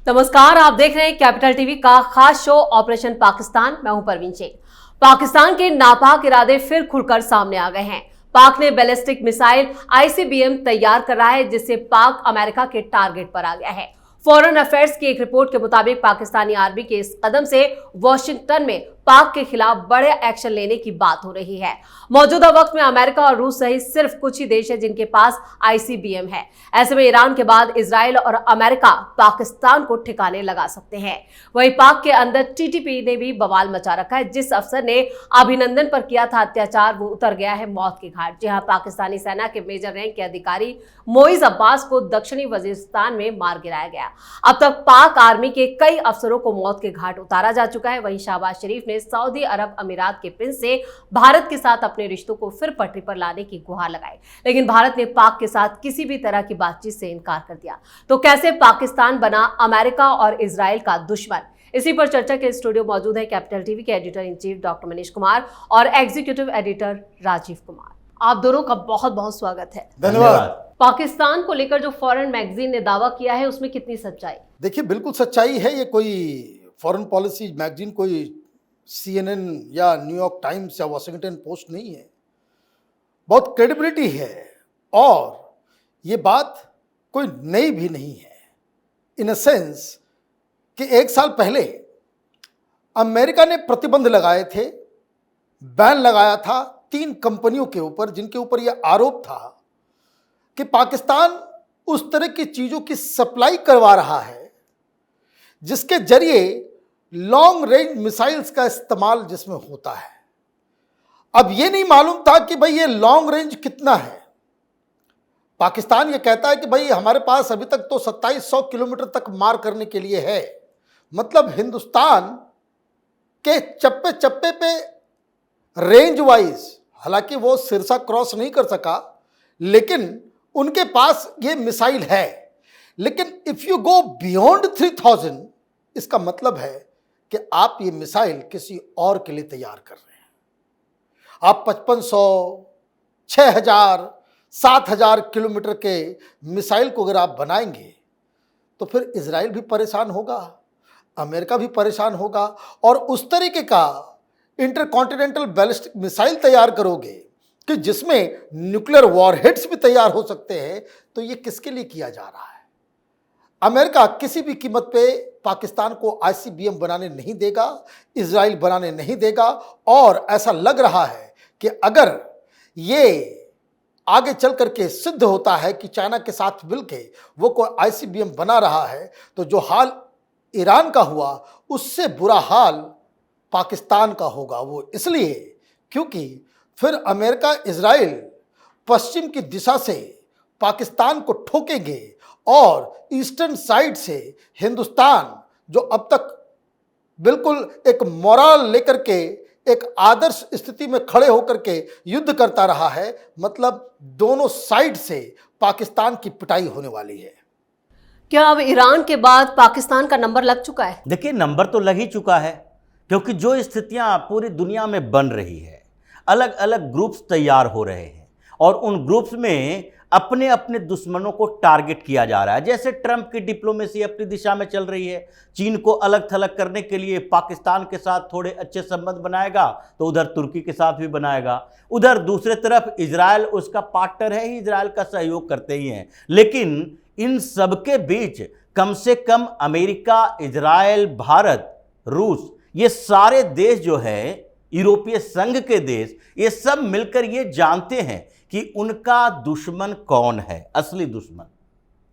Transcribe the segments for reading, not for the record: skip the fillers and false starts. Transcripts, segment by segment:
नमस्कार, आप देख रहे हैं कैपिटल टीवी का खास शो ऑपरेशन पाकिस्तान। मैं हूं परवीन शेख। पाकिस्तान के नापाक इरादे फिर खुलकर सामने आ गए हैं। पाक ने बैलिस्टिक मिसाइल आईसीबीएम तैयार कर रहा है, जिससे पाक अमेरिका के टारगेट पर आ गया है। फॉरेन अफेयर्स की एक रिपोर्ट के मुताबिक पाकिस्तानी आर्मी के इस कदम से वॉशिंगटन में पाक के खिलाफ बड़े एक्शन लेने की बात हो रही है। मौजूदा वक्त में अमेरिका और रूस सहित सिर्फ कुछ ही देश है जिनके पास आईसीबीएम है। ऐसे में ईरान के बाद इजराइल और अमेरिका पाकिस्तान को ठिकाने लगा सकते हैं। वहीं पाक के अंदर टीटीपी ने भी बवाल मचा रखा है। जिस अफसर ने अभिनंदन पर किया था अत्याचार, वो उतर गया है मौत के घाट। जी हाँ, पाकिस्तानी सेना के मेजर रैंक के अधिकारी मोइज अब्बास को दक्षिणी वजीरिस्तान में मार गिराया गया। अब तक पाक आर्मी के कई अफसरों को मौत के घाट उतारा जा चुका है। वहीं शहबाज शरीफ ने सऊदी अरब अमीरात के प्रिंस से भारत के साथ अपने रिश्तों को फिर पटरी पर लाने की गुहार लगाई, लेकिन भारत ने पाक के साथ किसी भी तरह की बातचीत से इनकार कर दिया। तो कैसे पाकिस्तान बना अमेरिका और इजराइल का दुश्मन? इसी पर चर्चा के स्टूडियो मौजूद है कैपिटल टीवी के editor in chief doctor Manish Kumar और एग्जीक्यूटिव एडिटर राजीव कुमार। आप दोनों का बहुत बहुत स्वागत है। धन्यवाद। पाकिस्तान को लेकर जो फॉरेन मैगजीन ने दावा किया है, उसमें कितनी सच्चाई? देखिए, बिल्कुल सच्चाई है। ये कोई फॉरेन पॉलिसी मैगजीन कोई CNN या न्यूयॉर्क टाइम्स या वॉशिंगटन पोस्ट नहीं है। बहुत क्रेडिबिलिटी है और ये बात कोई नई भी नहीं है। इन अ सेंस कि 1 साल पहले अमेरिका ने प्रतिबंध लगाए थे, बैन लगाया था 3 कंपनियों के ऊपर, जिनके ऊपर यह आरोप था कि पाकिस्तान उस तरह की चीज़ों की सप्लाई करवा रहा है जिसके जरिए लॉन्ग रेंज मिसाइल्स का इस्तेमाल जिसमें होता है। अब ये नहीं मालूम था कि भाई ये लॉन्ग रेंज कितना है। पाकिस्तान ये कहता है कि भाई हमारे पास अभी तक तो 2700 किलोमीटर तक मार करने के लिए है। मतलब हिंदुस्तान के चप्पे चप्पे पे रेंज वाइज, हालांकि वो सिरसा क्रॉस नहीं कर सका, लेकिन उनके पास ये मिसाइल है। लेकिन इफ यू गो बियॉन्ड 3000, इसका मतलब है कि आप ये मिसाइल किसी और के लिए तैयार कर रहे हैं। आप 5500, 6000, 7000 किलोमीटर के मिसाइल को अगर आप बनाएंगे तो फिर इजराइल भी परेशान होगा, अमेरिका भी परेशान होगा, और उस तरीके का इंटरकॉन्टिनेंटल बैलिस्टिक मिसाइल तैयार करोगे कि जिसमें न्यूक्लियर वॉरहेड्स भी तैयार हो सकते हैं। तो ये किसके लिए किया जा रहा है? अमेरिका किसी भी कीमत पे पाकिस्तान को आईसीबीएम बनाने नहीं देगा, इजराइल बनाने नहीं देगा। और ऐसा लग रहा है कि अगर ये आगे चल करके सिद्ध होता है कि चाइना के साथ मिलके वो कोई आईसीबीएम बना रहा है, तो जो हाल ईरान का हुआ उससे बुरा हाल पाकिस्तान का होगा। वो इसलिए क्योंकि फिर अमेरिका, इजराइल पश्चिम की दिशा से पाकिस्तान को ठोकेंगे और ईस्टर्न साइड से हिंदुस्तान, जो अब तक बिल्कुल एक मोरल लेकर के एक आदर्श स्थिति में खड़े होकर के युद्ध करता रहा है, मतलब दोनों साइड से पाकिस्तान की पिटाई होने वाली है। क्या अब ईरान के बाद पाकिस्तान का नंबर लग चुका है? देखिए, नंबर तो लग ही चुका है, क्योंकि जो स्थितियां पूरी दुनिया में बन रही है, अलग अलग ग्रुप्स तैयार हो रहे हैं और उन ग्रुप्स में अपने अपने दुश्मनों को टारगेट किया जा रहा है। जैसे ट्रंप की डिप्लोमेसी अपनी दिशा में चल रही है, चीन को अलग थलग करने के लिए पाकिस्तान के साथ थोड़े अच्छे संबंध बनाएगा तो उधर तुर्की के साथ भी बनाएगा, उधर दूसरे तरफ इजराइल उसका पार्टनर है ही, इजराइल का सहयोग करते ही हैं। लेकिन इन सबके बीच कम से कम अमेरिका, इजराइल, भारत, रूस, ये सारे देश जो है, यूरोपीय संघ के देश, ये सब मिलकर ये जानते हैं कि उनका दुश्मन कौन है, असली दुश्मन।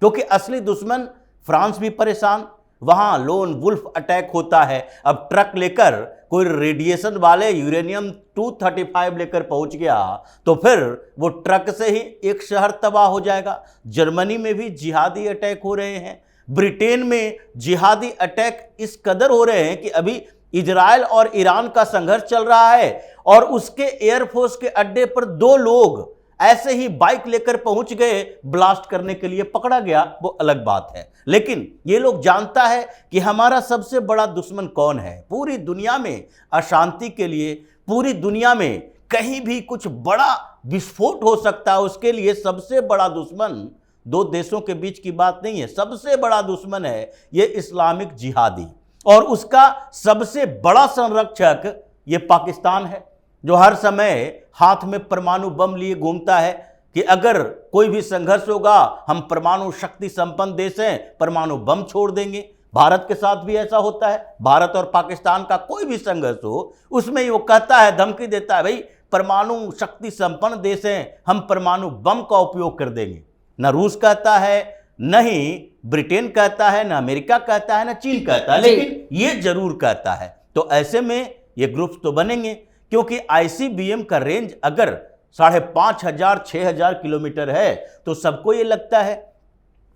क्योंकि असली दुश्मन फ्रांस भी परेशान, वहां लोन वुल्फ अटैक होता है। अब ट्रक लेकर कोई रेडिएशन वाले यूरेनियम 235 लेकर पहुंच गया तो फिर वो ट्रक से ही एक शहर तबाह हो जाएगा। जर्मनी में भी जिहादी अटैक हो रहे हैं, ब्रिटेन में जिहादी अटैक इस कदर हो रहे हैं कि अभी इजराइल और ईरान का संघर्ष चल रहा है और उसके एयरफोर्स के अड्डे पर 2 लोग ऐसे ही बाइक लेकर पहुंच गए, ब्लास्ट करने के लिए पकड़ा गया, वो अलग बात है। लेकिन ये लोग जानता है कि हमारा सबसे बड़ा दुश्मन कौन है। पूरी दुनिया में अशांति के लिए, पूरी दुनिया में कहीं भी कुछ बड़ा विस्फोट हो सकता है, उसके लिए सबसे बड़ा दुश्मन दो देशों के बीच की बात नहीं है। सबसे बड़ा दुश्मन है ये इस्लामिक जिहादी, और उसका सबसे बड़ा संरक्षक ये पाकिस्तान है, जो हर समय हाथ में परमाणु बम लिए घूमता है कि अगर कोई भी संघर्ष होगा हम परमाणु शक्ति संपन्न देश हैं, परमाणु बम छोड़ देंगे। भारत के साथ भी ऐसा होता है। भारत और पाकिस्तान का कोई भी संघर्ष हो उसमें वो कहता है, धमकी देता है, भाई परमाणु शक्ति संपन्न देश हैं, हम परमाणु बम का उपयोग कर देंगे। न रूस कहता है, न ही ब्रिटेन कहता है, न अमेरिका कहता है, न चीन कहता है, लेकिन ये जरूर कहता है। तो ऐसे में ये ग्रुप्स तो बनेंगे, क्योंकि आईसीबीएम का रेंज अगर 5,500 6,000 किलोमीटर है तो सबको ये लगता है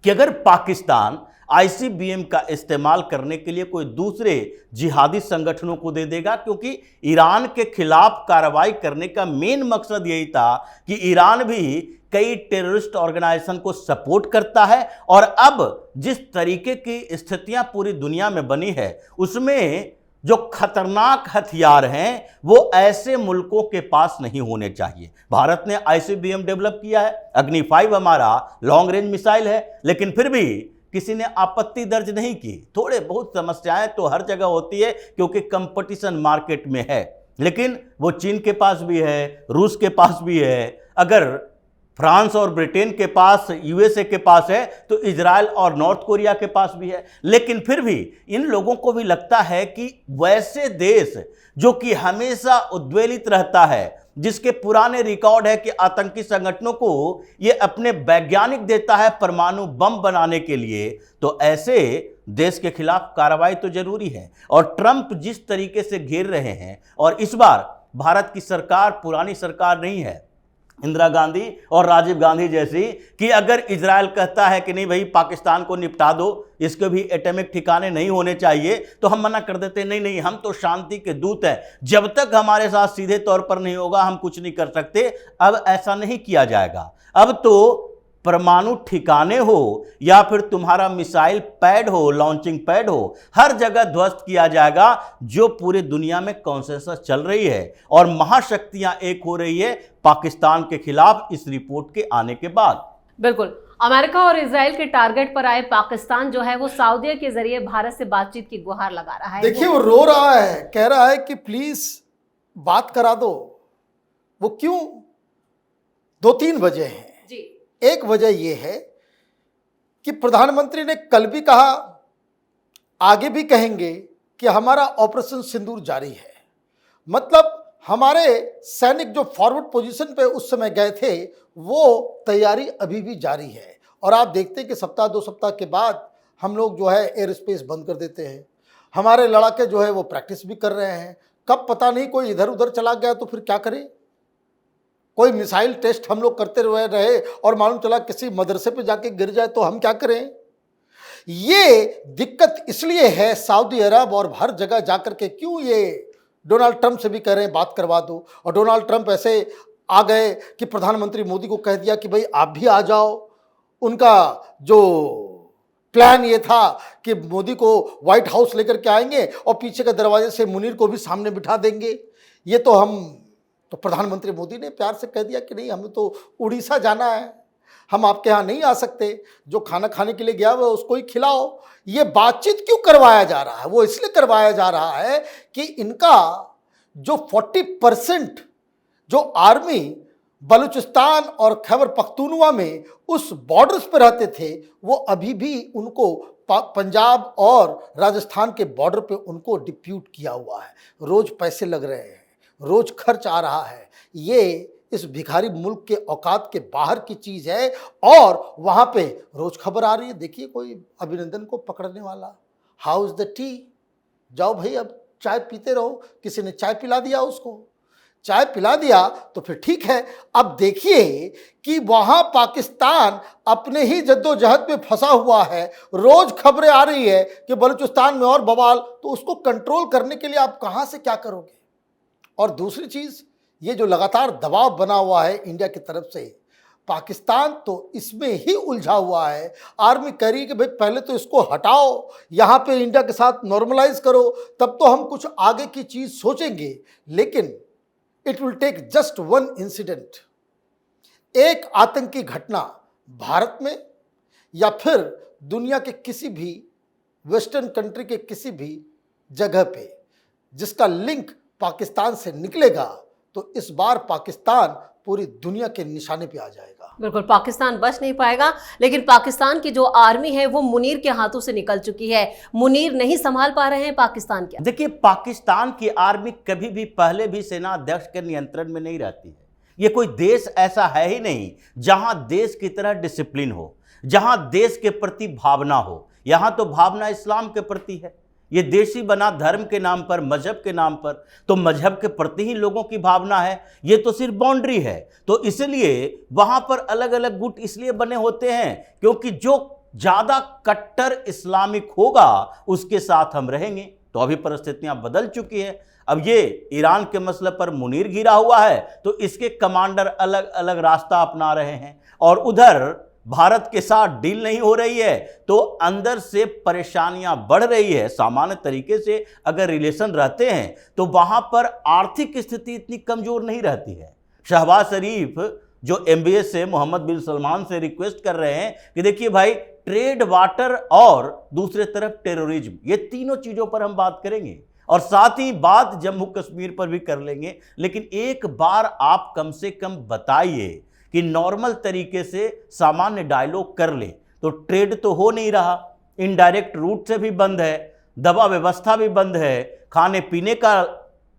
कि अगर पाकिस्तान आईसीबीएम का इस्तेमाल करने के लिए कोई दूसरे जिहादी संगठनों को दे देगा, क्योंकि ईरान के खिलाफ कार्रवाई करने का मेन मकसद यही था कि ईरान भी कई टेररिस्ट ऑर्गेनाइजेशन को सपोर्ट करता है, और अब जिस तरीके की स्थितियां पूरी दुनिया में बनी है उसमें जो खतरनाक हथियार हैं वो ऐसे मुल्कों के पास नहीं होने चाहिए। भारत ने आईसीबीएम डेवलप किया है, अग्नि 5 हमारा लॉन्ग रेंज मिसाइल है, लेकिन फिर भी किसी ने आपत्ति दर्ज नहीं की। थोड़े बहुत समस्याएं तो हर जगह होती है क्योंकि कंपटीशन मार्केट में है, लेकिन वो चीन के पास भी है, रूस के पास भी है, अगर फ्रांस और ब्रिटेन के पास, यूएसए के पास है, तो इजराइल और नॉर्थ कोरिया के पास भी है। लेकिन फिर भी इन लोगों को भी लगता है कि वैसे देश जो कि हमेशा उद्वेलित रहता है, जिसके पुराने रिकॉर्ड है कि आतंकी संगठनों को ये अपने वैज्ञानिक देता है परमाणु बम बनाने के लिए, तो ऐसे देश के खिलाफ कार्रवाई तो जरूरी है। और ट्रंप जिस तरीके से घेर रहे हैं, और इस बार भारत की सरकार पुरानी सरकार नहीं है, इंदिरा गांधी और राजीव गांधी जैसी, कि अगर इजराइल कहता है कि नहीं भाई पाकिस्तान को निपटा दो, इसके भी एटॉमिक ठिकाने नहीं होने चाहिए, तो हम मना कर देते, नहीं नहीं हम तो शांति के दूत हैं, जब तक हमारे साथ सीधे तौर पर नहीं होगा हम कुछ नहीं कर सकते। अब ऐसा नहीं किया जाएगा। अब तो परमाणु ठिकाने हो या फिर तुम्हारा मिसाइल पैड हो, लॉन्चिंग पैड हो, हर जगह ध्वस्त किया जाएगा, जो पूरे दुनिया में कॉन्सेंसस चल रही है और महाशक्तियां एक हो रही है पाकिस्तान के खिलाफ इस रिपोर्ट के आने के बाद। बिल्कुल, अमेरिका और इजराइल के टारगेट पर आए पाकिस्तान जो है वो सऊदीया के जरिए भारत से बातचीत की गुहार लगा रहा है। देखिए वो रो रहा है, कह रहा है कि प्लीज बात करा दो। वो क्यों? 2-3 वजह हैं। एक वजह यह है कि प्रधानमंत्री ने कल भी कहा, आगे भी कहेंगे कि हमारा ऑपरेशन सिंदूर जारी है। मतलब हमारे सैनिक जो फॉरवर्ड पोजीशन पे उस समय गए थे वो तैयारी अभी भी जारी है। और आप देखते हैं कि सप्ताह 2 सप्ताह के बाद हम लोग जो है एयर स्पेस बंद कर देते हैं। हमारे लड़ाके जो है वो प्रैक्टिस भी कर रहे हैं। कब पता नहीं कोई इधर उधर चला गया तो फिर क्या करें? कोई मिसाइल टेस्ट हम लोग करते रहे और मालूम चला किसी मदरसे पे जाके गिर जाए तो हम क्या करें? ये दिक्कत इसलिए है सऊदी अरब और हर जगह जाकर के क्यों ये डोनाल्ड ट्रंप से भी कह रहे हैं बात करवा दो। और डोनाल्ड ट्रंप ऐसे आ गए कि प्रधानमंत्री मोदी को कह दिया कि भाई आप भी आ जाओ। उनका जो प्लान ये था कि मोदी को व्हाइट हाउस लेकर के आएंगे और पीछे के दरवाजे से मुनीर को भी सामने बिठा देंगे। ये तो प्रधानमंत्री मोदी ने प्यार से कह दिया कि नहीं, हमें तो उड़ीसा जाना है, हम आपके यहाँ नहीं आ सकते, जो खाना खाने के लिए गया हुआ उसको ही खिलाओ। ये बातचीत क्यों करवाया जा रहा है? वो इसलिए करवाया जा रहा है कि इनका जो 40% जो आर्मी बलूचिस्तान और खैबर पख्तूनवा में उस बॉर्डर्स पर रहते थे, वो अभी भी उनको पंजाब और राजस्थान के बॉर्डर पे उनको डिप्यूट किया हुआ है। रोज पैसे लग रहे हैं, रोज खर्च आ रहा है। ये इस भिखारी मुल्क के औकात के बाहर की चीज है और वहां पे रोज खबर आ रही है। देखिए कोई अभिनंदन को पकड़ने वाला, हाउ इज द टी, जाओ भाई अब चाय पीते रहो। किसी ने चाय पिला दिया, उसको चाय पिला दिया तो फिर ठीक है। अब देखिए कि वहां पाकिस्तान अपने ही जद्दोजहद में फंसा हुआ है। रोज खबरें आ रही है कि बलूचिस्तान में और बवाल, तो उसको कंट्रोल करने के लिए आप कहां से क्या करोगे? और दूसरी चीज, ये जो लगातार दबाव बना हुआ है इंडिया की तरफ से, पाकिस्तान तो इसमें ही उलझा हुआ है। आर्मी कह रही है कि भाई पहले तो इसको हटाओ, यहाँ पे इंडिया के साथ नॉर्मलाइज करो, तब तो हम कुछ आगे की चीज सोचेंगे। लेकिन it will take just one incident, एक आतंकी घटना भारत में या फिर दुनिया के किसी भी वेस्टर्न कंट्री के किसी भी जगह पे जिसका लिंक पाकिस्तान से निकलेगा तो इस बार पाकिस्तान पूरी दुनिया के निशाने पे आ जाएगा। बिल्कुल, पाकिस्तान बच नहीं पाएगा, लेकिन पाकिस्तान की जो आर्मी है वो मुनीर के हाथों से निकल चुकी है। मुनीर नहीं संभाल पा रहे हैं पाकिस्तान के। देखिए, पाकिस्तान की आर्मी कभी भी पहले भी सेना अध्यक्ष के नियंत्रण में नहीं रहती है। ये कोई देश ऐसा है ही नहीं जहां देश की तरह डिसिप्लिन हो, जहां देश के प्रति भावना हो। यहां तो भावना इस्लाम के प्रति है। ये देशी बना धर्म के नाम पर, मजहब के नाम पर, तो मजहब के प्रति ही लोगों की भावना है। ये तो सिर्फ बाउंड्री है। तो इसलिए वहां पर अलग अलग गुट इसलिए बने होते हैं क्योंकि जो ज्यादा कट्टर इस्लामिक होगा उसके साथ हम रहेंगे। तो अभी परिस्थितियां बदल चुकी है। अब ये ईरान के मसले पर मुनीर घिरा हुआ है तो इसके कमांडर अलग अलग रास्ता अपना रहे हैं, और उधर भारत के साथ डील नहीं हो रही है तो अंदर से परेशानियां बढ़ रही है। सामान्य तरीके से अगर रिलेशन रहते हैं तो वहां पर आर्थिक स्थिति इतनी कमजोर नहीं रहती है। शहबाज शरीफ जो MBS से मोहम्मद बिन सलमान से रिक्वेस्ट कर रहे हैं कि देखिए भाई, ट्रेड, वाटर और दूसरे तरफ टेररिज्म, ये तीनों चीजों पर हम बात करेंगे और साथ ही बात जम्मू कश्मीर पर भी कर लेंगे। लेकिन एक बार आप कम से कम बताइए कि नॉर्मल तरीके से सामान्य डायलॉग कर ले। तो ट्रेड तो हो नहीं रहा, इनडायरेक्ट रूट से भी बंद है, दवा व्यवस्था भी बंद है, खाने पीने का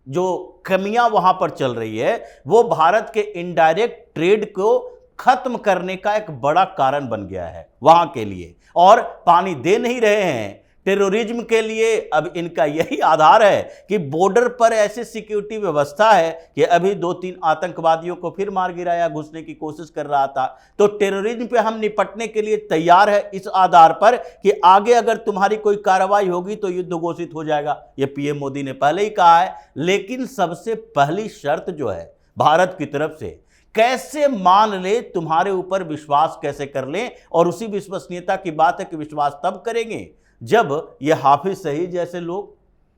जो कमियां वहां पर चल रही है वो भारत के इनडायरेक्ट ट्रेड को खत्म करने का एक बड़ा कारण बन गया है वहां के लिए। और पानी दे नहीं रहे हैं टेररिज्म के लिए। अब इनका यही आधार है कि बॉर्डर पर ऐसी सिक्योरिटी व्यवस्था है कि अभी 2-3 आतंकवादियों को फिर मार गिराया, घुसने की कोशिश कर रहा था। तो टेररिज्म पे हम निपटने के लिए तैयार है इस आधार पर कि आगे अगर तुम्हारी कोई कार्रवाई होगी तो युद्ध घोषित हो जाएगा। ये PM मोदी ने पहले ही कहा है। लेकिन सबसे पहली शर्त जो है भारत की तरफ से, कैसे मान ले, तुम्हारे ऊपर विश्वास कैसे कर लें। और उसी विश्वसनीयता की बात है कि विश्वास तब करेंगे जब ये हाफिज सईद जैसे लोग,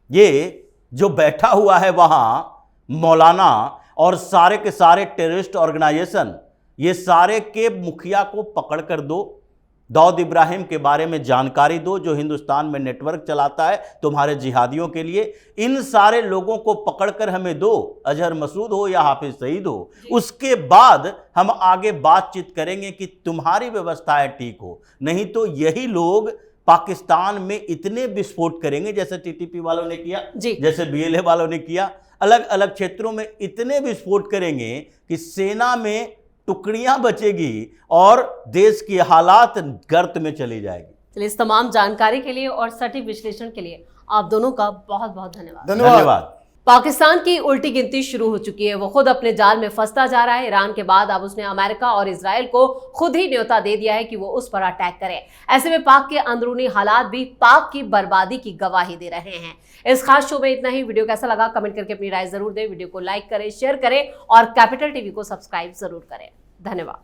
ये जो बैठा हुआ है वहां मौलाना, और सारे के सारे टेररिस्ट ऑर्गेनाइजेशन, ये सारे के मुखिया को पकड़ कर दो। दाऊद इब्राहिम के बारे में जानकारी दो जो हिंदुस्तान में नेटवर्क चलाता है तुम्हारे जिहादियों के लिए। इन सारे लोगों को पकड़कर हमें दो, अजहर मसूद हो या हाफिज सईद हो। उसके बाद हम आगे बातचीत करेंगे कि तुम्हारी व्यवस्थाएं ठीक हो। नहीं तो यही लोग पाकिस्तान में इतने विस्फोट करेंगे जैसे TTP वालों ने किया, जैसे BLA वालों ने किया, अलग अलग क्षेत्रों में इतने विस्फोट करेंगे कि सेना में टुकड़ियां बचेगी और देश की हालात गर्त में चली जाएगी। चलिए, इस तमाम जानकारी के लिए और सटीक विश्लेषण के लिए आप दोनों का बहुत बहुत धन्यवाद। धन्यवाद। पाकिस्तान की उल्टी गिनती शुरू हो चुकी है। वो खुद अपने जाल में फंसता जा रहा है। ईरान के बाद अब उसने अमेरिका और इजराइल को खुद ही न्योता दे दिया है कि वो उस पर अटैक करे। ऐसे में पाक के अंदरूनी हालात भी पाक की बर्बादी की गवाही दे रहे हैं। इस खास शो में इतना ही। वीडियो कैसा लगा कमेंट करके अपनी राय जरूर दें। वीडियो को लाइक करें, शेयर करें और कैपिटल TV को सब्सक्राइब जरूर करें। धन्यवाद।